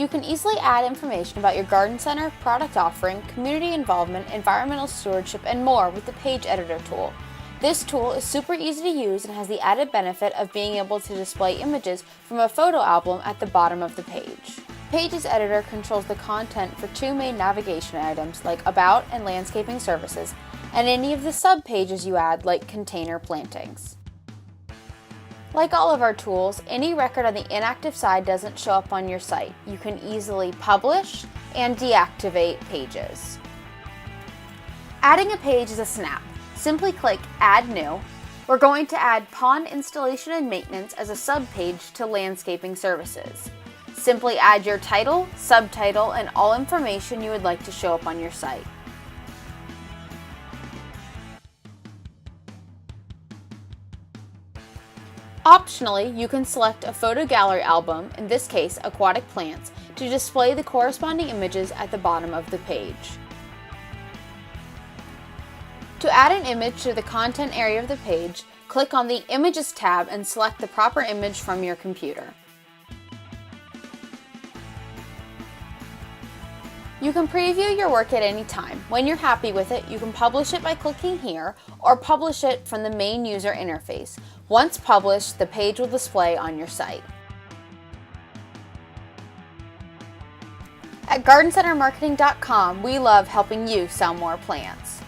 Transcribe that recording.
You can easily add information about your garden center, product offering, community involvement, environmental stewardship, and more with the Page Editor tool. This tool is super easy to use and has the added benefit of being able to display images from a photo album at the bottom of the page. Pages Editor controls the content for two main navigation items like About and Landscaping Services, and any of the sub-pages you add like Container Plantings. Like all of our tools, any record on the inactive side doesn't show up on your site. You can easily publish and deactivate pages. Adding a page is a snap. Simply click Add New. We're going to add Pond Installation and Maintenance as a sub-page to Landscaping Services. Simply add your title, subtitle, and all information you would like to show up on your site. Optionally, you can select a photo gallery album, in this case aquatic plants, to display the corresponding images at the bottom of the page. To add an image to the content area of the page, click on the Images tab and select the proper image from your computer. You can preview your work at any time. When you're happy with it, you can publish it by clicking here or publish it from the main user interface. Once published, the page will display on your site. At GardenCenterMarketing.com, we love helping you sell more plants.